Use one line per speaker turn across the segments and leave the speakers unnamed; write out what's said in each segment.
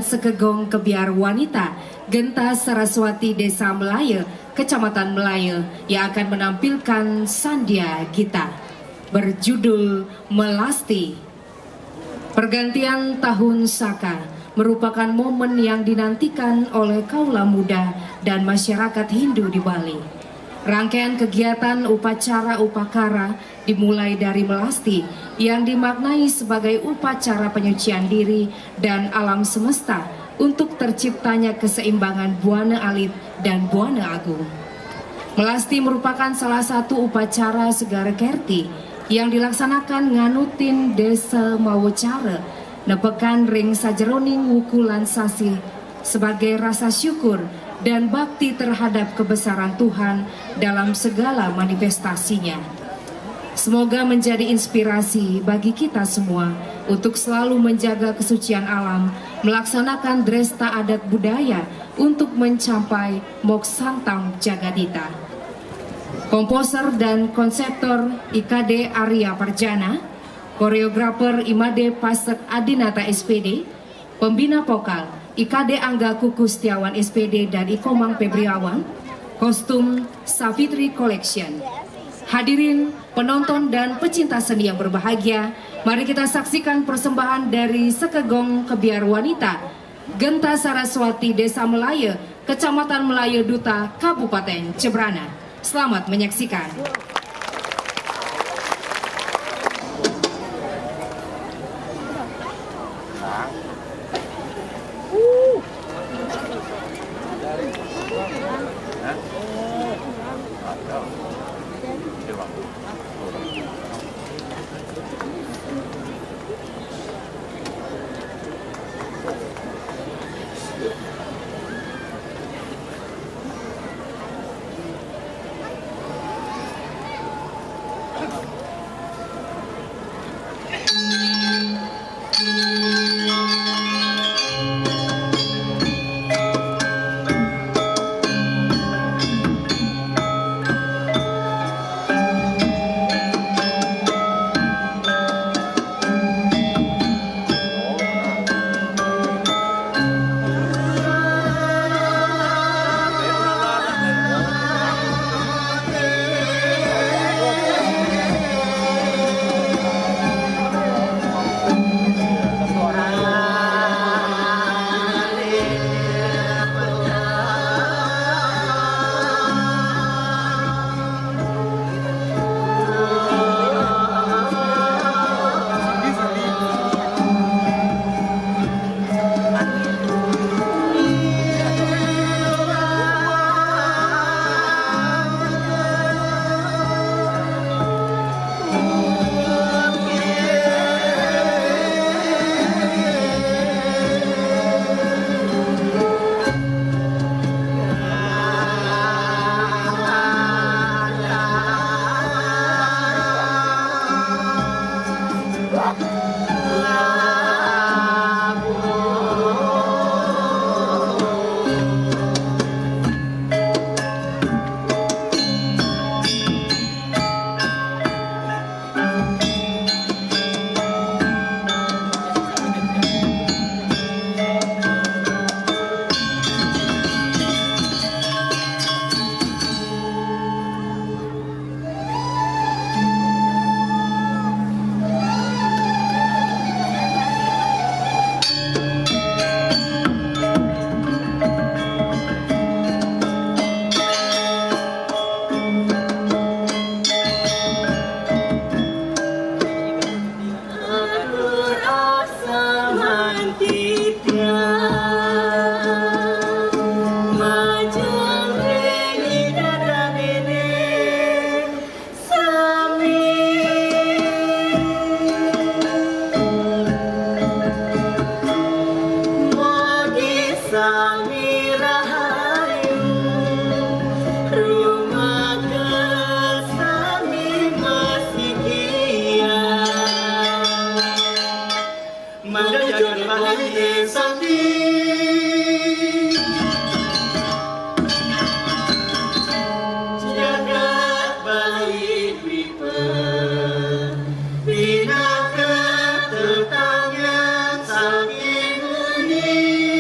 Sekegong Kebiar Wanita Genta Saraswati Desa Melaya, Kecamatan Melaya yang akan menampilkan Sandia Gita berjudul Melasti. Pergantian Tahun Saka merupakan momen yang dinantikan oleh kaula muda dan masyarakat Hindu di Bali. Rangkaian kegiatan upacara upakara dimulai dari melasti yang dimaknai sebagai upacara penyucian diri dan alam semesta untuk terciptanya keseimbangan Buana Alit dan Buana Agung. Melasti merupakan salah satu upacara Segara Kerti yang dilaksanakan nganutin Desa Mawocara nepekan ring sajeroning wukulan sasi sebagai rasa syukur dan bakti terhadap kebesaran Tuhan dalam segala manifestasinya. Semoga menjadi inspirasi bagi kita semua untuk selalu menjaga kesucian alam, melaksanakan dresta adat budaya untuk mencapai Moksantang Jagadita. Komposer dan konseptor IKD Arya Parjana, koreografer Imade Pasek Adinata SPD, pembina vokal IKD Angga Kuku Setiawan SPD dan Ikomang Febriawan, kostum Savitri Collection. Hadirin, penonton dan pecinta seni yang berbahagia, mari kita saksikan persembahan dari Sekegong Kebiar Wanita Genta Saraswati Desa Melaya, Kecamatan Melaya Duta, Kabupaten Cebrana. Selamat menyaksikan.
Bina ketetangnya saking unik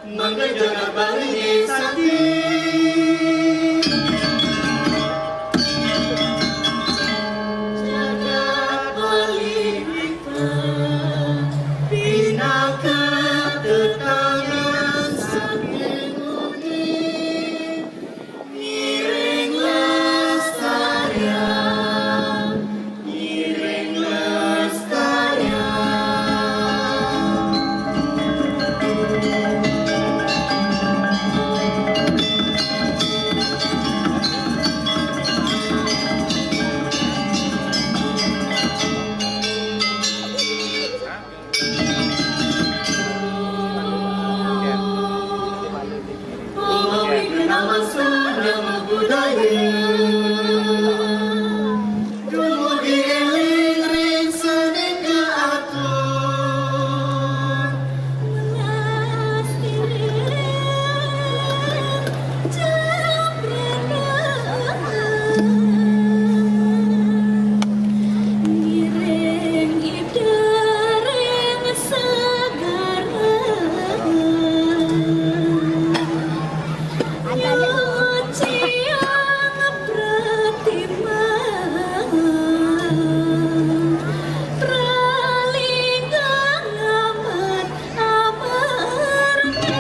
Mengejar balik sakti jagat balik bina ketetangan saking uni miring lestarian miring lestarian. Nama nama budaya dumugi eling ring seneng keatur
Mireng idereng segar ciang pratimah pralinggang amat amarga.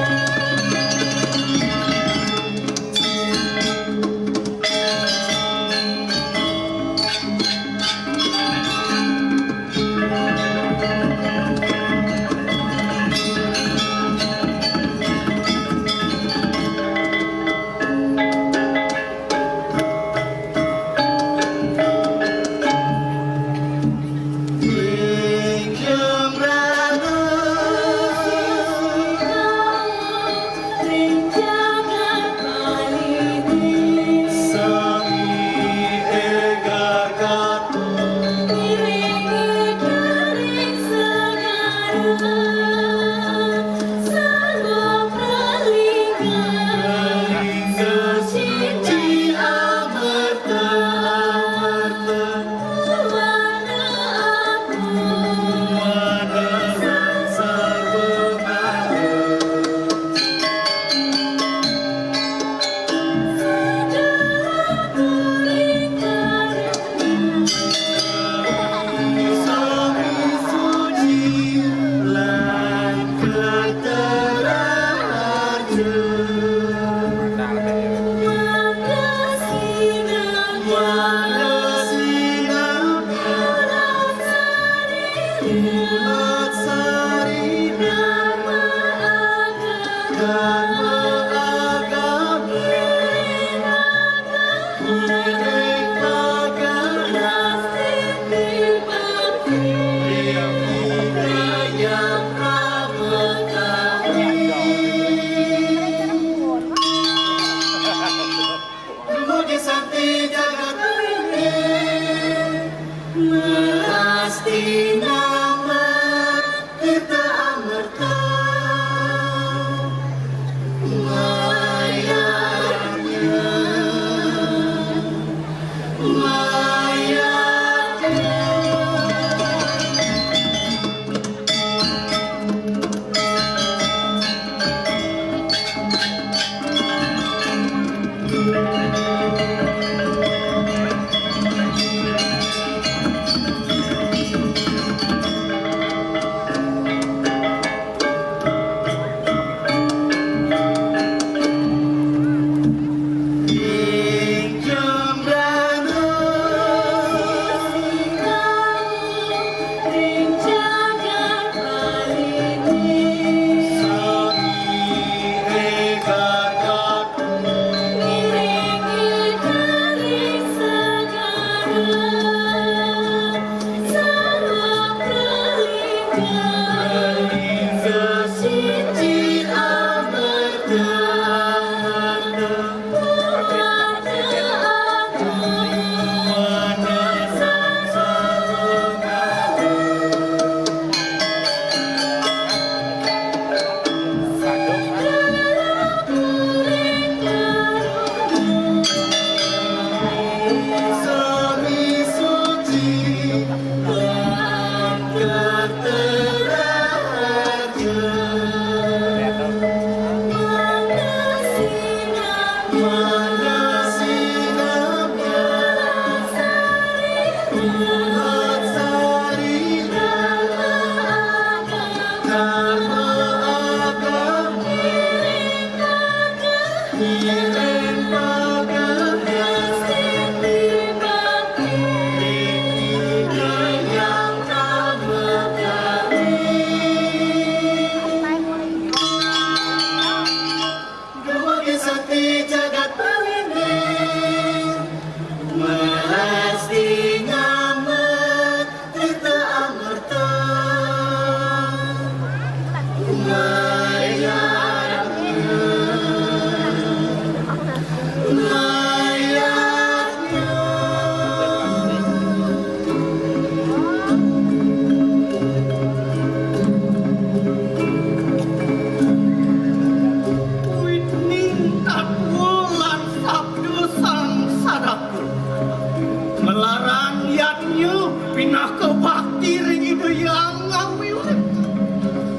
Melarang yatnya pinah ke bakti ring ide yang ngawi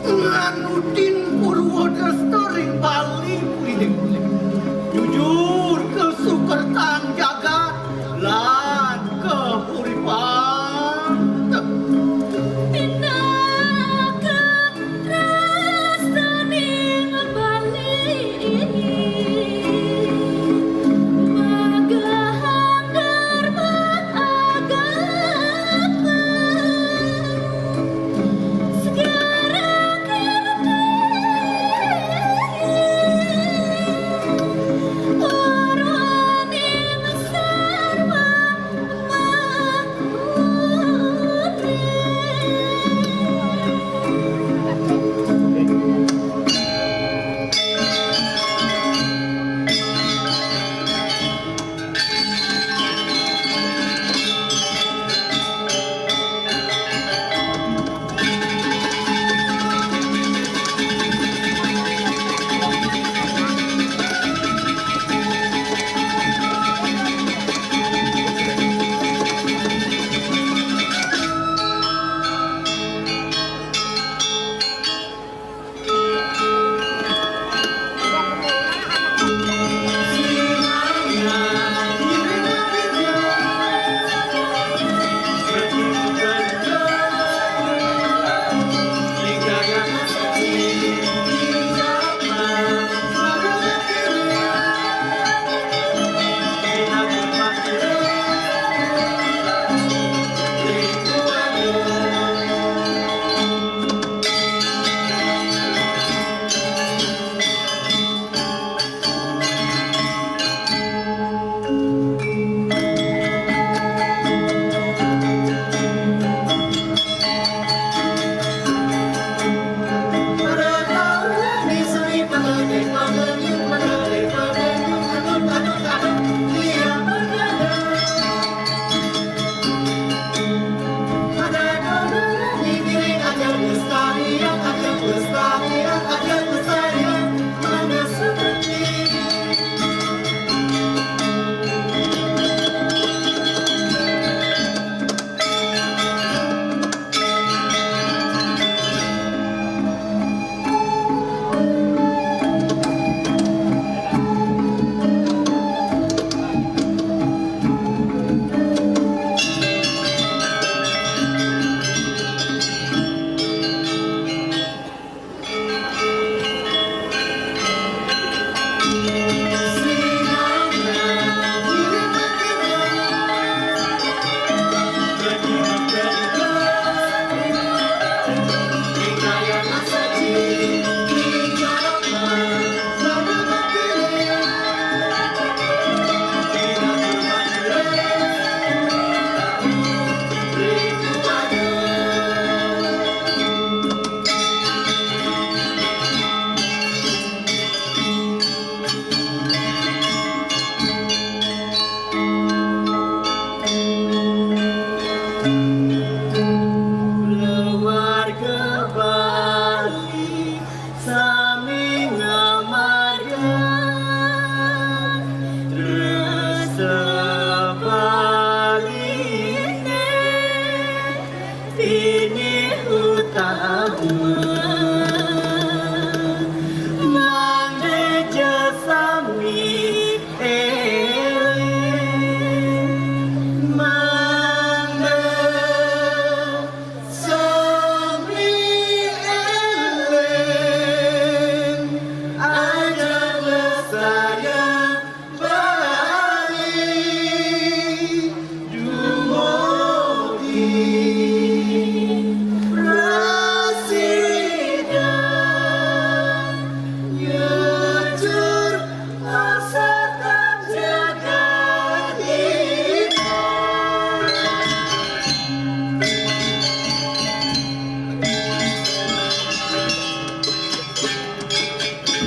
nganutin Purworesto ring Bali kuideng jujur ke sukertan jagat lan ke puripan
Pindah ke Rastaning Bali Magahang Darmat Agama Sekarang kini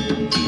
Thank